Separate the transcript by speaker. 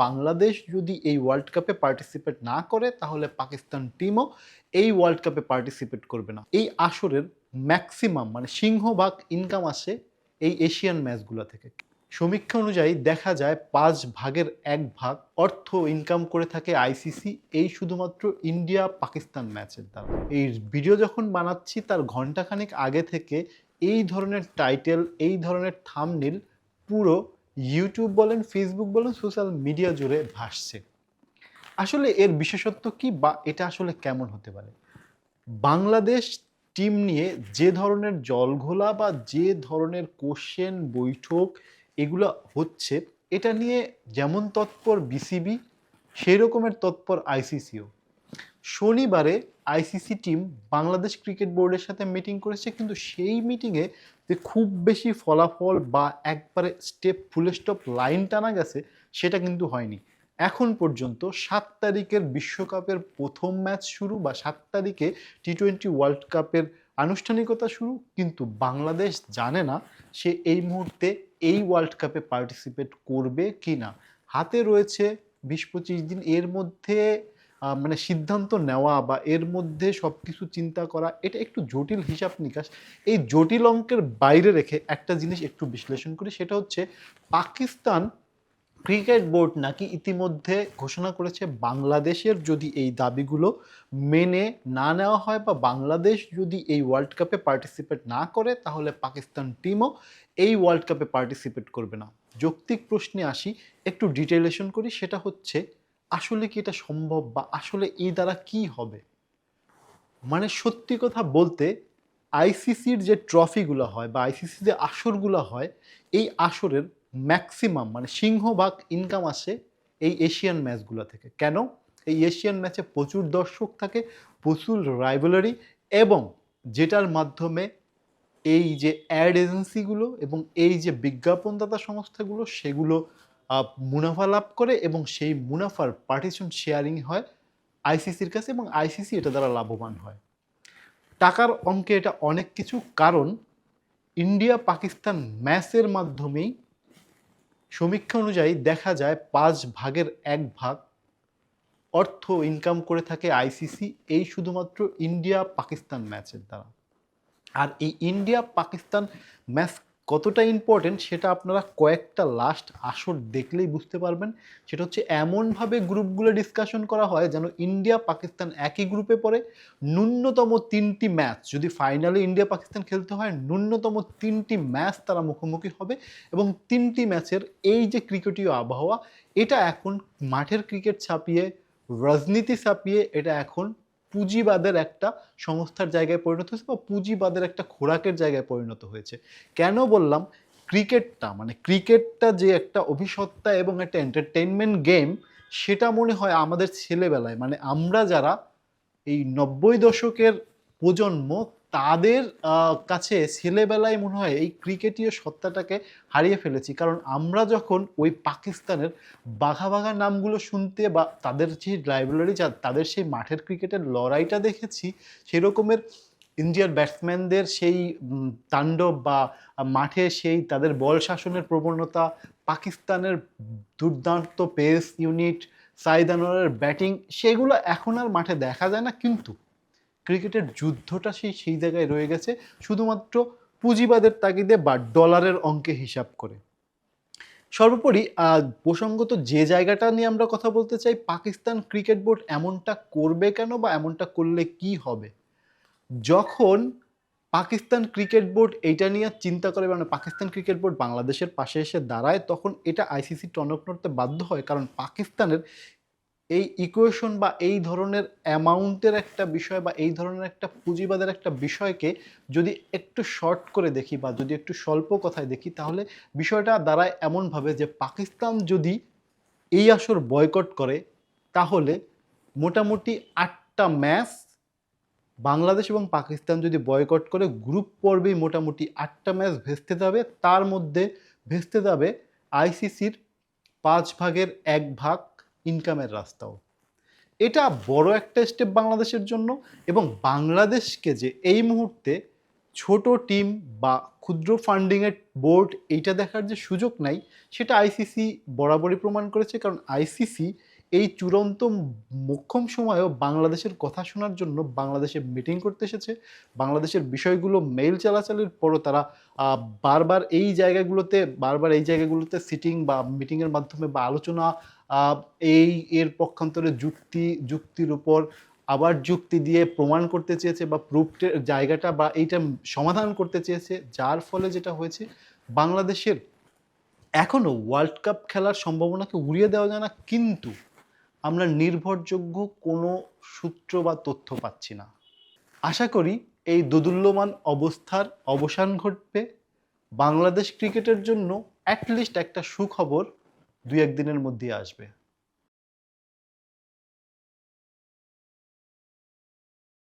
Speaker 1: বাংলাদেশ যদি এই ওয়ার্ল্ড কাপে পার্টিসিপেট না করে তাহলে পাকিস্তান টিমও এই ওয়ার্ল্ড কাপে পার্টিসিপেট করবে না। এই আসরের ম্যাক্সিমাম মানে সিংহভাগ ইনকাম আসে এই এশিয়ান ম্যাচগুলো থেকে। সমীক্ষা অনুযায়ী দেখা যায় ৫ ভাগের ১ ভাগ অর্থ ইনকাম করে থাকে আইসিসি এই শুধুমাত্র ইন্ডিয়া পাকিস্তান ম্যাচের দ্বারা। এই ভিডিও যখন বানাচ্ছি তার ঘণ্টাখানেক আগে থেকে এই ধরনের টাইটেল, এই ধরনের থাম্বনেইল পুরো ইউটিউব বলেন, ফেসবুক বলেন, সোশ্যাল মিডিয়া জুড়ে ভাসছে। আসলে এর বিশেষত্ব কি বা এটা আসলে কেমন হতে পারে? বাংলাদেশ টিম নিয়ে যে ধরনের জলঘোলা বা যে ধরনের কোশ্চেন, বৈঠক এগুলা হচ্ছে, এটা নিয়ে যেমন তৎপর বিসিবি সেই রকমের তৎপর আইসিসিও। শনিবারে আইসিসি টিম বাংলাদেশ ক্রিকেট বোর্ডের সাথে মিটিং করেছে, কিন্তু সেই মিটিংয়ে যে খুব বেশি ফলাফল বা একবারে স্টেপ ফুল স্টপ লাইন টানা গেছে সেটা কিন্তু হয়নি। এখন পর্যন্ত ৭ তারিখের বিশ্বকাপের প্রথম ম্যাচ শুরু বা ৭ তারিখে টি-20 ওয়ার্ল্ড কাপের আনুষ্ঠানিকতা শুরু, কিন্তু বাংলাদেশ জানে না সে এই মুহূর্তে এই ওয়ার্ল্ড কাপে পার্টিসিপেট করবে কি না। হাতে রয়েছে ২০-২৫ দিন, এর মধ্যে মানে সিদ্ধান্ত নেওয়া বা এর মধ্যে সবকিছু চিন্তা করা এটা একটু জটিল হিসাব নিকাশ। এই জটিল অঙ্কের বাইরে রেখে একটা জিনিস একটু বিশ্লেষণ করি, সেটা হচ্ছে পাকিস্তান ক্রিকেট বোর্ড নাকি ইতিমধ্যে ঘোষণা করেছে বাংলাদেশের যদি এই দাবিগুলো মেনে না নেওয়া হয় বা বাংলাদেশ যদি এই ওয়ার্ল্ড কাপে পার্টিসিপেট না করে তাহলে পাকিস্তান টিমও এই ওয়ার্ল্ড কাপে পার্টিসিপেট করবে না। যৌক্তিক প্রশ্নে আসি, একটু ডিটেইলেশন করি, সেটা হচ্ছে আসলে কি এটা সম্ভব বা আসলে এই দ্বারা কি হবে? মানে সত্যি কথা বলতে আইসিসির যে ট্রফিগুলো হয় বা আইসিসির যে আসরগুলো হয়, এই আসরের ম্যাক্সিমাম মানে সিংহভাগ ইনকাম আসে এই এশিয়ান ম্যাচগুলো থেকে। কেন? এই এশিয়ান ম্যাচে প্রচুর দর্শক থাকে, প্রচুর রাইভালরি, এবং যেটার মাধ্যমে এই যে অ্যাড এজেন্সিগুলো এবং এই যে বিজ্ঞাপনদাতা সংস্থাগুলো সেগুলো মুনাফা লাভ করে এবং সেই মুনাফার পার্টিশন শেয়ারিং হয় আইসিসির কাছে এবং আইসিসি এটা দ্বারা লাভবান হয়। টাকার অঙ্কে এটা অনেক কিছু, কারণ ইন্ডিয়া পাকিস্তান ম্যাচের মাধ্যমেই সমীক্ষা অনুযায়ী দেখা যায় ৫ ভাগের ১ ভাগ অর্থ ইনকাম করে থাকে আইসিসি এই শুধুমাত্র ইন্ডিয়া পাকিস্তান ম্যাচের দ্বারা। আর এই ইন্ডিয়া পাকিস্তান ম্যাচ কতটা ইম্পর্টেন্ট সেটা আপনারা কয়েকটা লাস্ট আসর দেখলেই বুঝতে পারবেন। সেটা হচ্ছে এমনভাবে গ্রুপগুলো ডিসকাশন করা হয় যেন ইন্ডিয়া পাকিস্তান একই গ্রুপে পড়ে। ন্যূনতম ৩টি ম্যাচ যদি ফাইনালে ইন্ডিয়া পাকিস্তান খেলতে হয়, ন্যূনতম ৩টি ম্যাচ তারা মুখোমুখি হবে এবং ৩টি ম্যাচের এই যে ক্রিকেটীয় আবহাওয়া, এটা এখন মাঠের ক্রিকেট ছাপিয়ে, রাজনীতি ছাপিয়ে এটা এখন পুঁজিবাদের একটা সংস্থার জায়গায় পরিণত হয়েছে বা পুঁজিবাদের একটা খোরাকের জায়গায় পরিণত হয়েছে। কেন বললাম? ক্রিকেটটা যে একটা অভিসত্তা এবং একটা এন্টারটেইনমেন্ট গেম, সেটা মনে হয় আমাদের ছেলেবেলায় মানে আমরা যারা এই ৯০ দশকের প্রজন্ম তাদের কাছে ছেলেবেলায় মনে হয় এই ক্রিকেটীয় সত্তাটাকে হারিয়ে ফেলেছি। কারণ আমরা যখন ওই পাকিস্তানের বাঘা, বাঘা নামগুলো শুনতে বা তাদের যে রাইভালরি তাদের সেই মাঠের ক্রিকেটের লড়াইটা দেখেছি, সেরকমের ইন্ডিয়ার ব্যাটসম্যানদের সেই তাণ্ডব বা মাঠে সেই তাদের বল শাসনের প্রবণতা, পাকিস্তানের দুর্দান্ত পেস ইউনিট, সাঈদ আনোয়ারের ব্যাটিং, সেগুলো এখন আর মাঠে দেখা যায় না। কিন্তু ক্রিকেটের যুদ্ধটা সেই জায়গায় রয়ে গেছে শুধুমাত্র পুঁজিবাদের তাগিদে বা ডলারের অঙ্কে হিসাব করে। সর্বোপরি প্রসঙ্গত যে জায়গাটা নিয়ে আমরা কথা বলতে চাই, পাকিস্তান ক্রিকেট বোর্ড এমনটা করবে কেন বা এমনটা করলে কি হবে? যখন পাকিস্তান ক্রিকেট বোর্ড এইটা নিয়ে চিন্তা করে, মানে পাকিস্তান ক্রিকেট বোর্ড বাংলাদেশের পাশে এসে দাঁড়ায়, তখন এটা আইসিসি টনক নড়তে বাধ্য হয়। কারণ পাকিস্তানের এই ইকুয়েশন বা এই ধরনের অ্যামাউন্টের একটা বিষয় বা এই ধরনের একটা পুঁজিবাদের একটা বিষয়কে যদি একটু শর্ট করে দেখি বা যদি একটু স্বল্প কথায় দেখি, তাহলে বিষয়টা দাঁড়ায় এমনভাবে যে পাকিস্তান যদি এই আসর বয়কট করে তাহলে মোটামুটি ৮টা ম্যাচ বাংলাদেশ এবং পাকিস্তান যদি বয়কট করে গ্রুপ পর্বেই মোটামুটি ৮টা ম্যাচ ভেস্তে যাবে। তার মধ্যে ভেস্তে যাবে আইসিসির ৫ ভাগের ১ ভাগ ইনকামের রাস্তাও। এটা বড় একটা স্টেপ বাংলাদেশের জন্য, এবং বাংলাদেশকে যে এই মুহূর্তে ছোট টিম বা ক্ষুদ্র ফান্ডিংয়ের বোর্ড এইটা দেখার যে সুযোগ নাই, সেটা আইসিসি বরাবরই প্রমাণ করেছে। কারণ আইসিসি এই চূড়ান্ত মোক্ষম সময়েও বাংলাদেশের কথা শোনার জন্য বাংলাদেশে মিটিং করতে এসেছে। বাংলাদেশের বিষয়গুলো মেইল চালাচালির পরও তারা বারবার এই জায়গাগুলোতে সিটিং বা মিটিংয়ের মাধ্যমে বা আলোচনা, আ এর পক্ষান্তরে যুক্তির উপর আবার যুক্তি দিয়ে প্রমাণ করতে চেয়েছে বা প্রুফটের জায়গাটা বা এইটা সমাধান করতে চেয়েছে। যার ফলে যেটা হয়েছে, বাংলাদেশের এখনো ওয়ার্ল্ড কাপ খেলার সম্ভাবনাকে উড়িয়ে দেওয়া যায় না। কিন্তু আমরা নির্ভরযোগ্য কোনো সূত্র বা তথ্য পাচ্ছি না। আশা করি এই দোদুল্যমান অবস্থার অবসান ঘটবে। বাংলাদেশ ক্রিকেটের জন্য এট লিস্ট একটা সুখবর ২-১ দিনের মধ্যেই আসবে।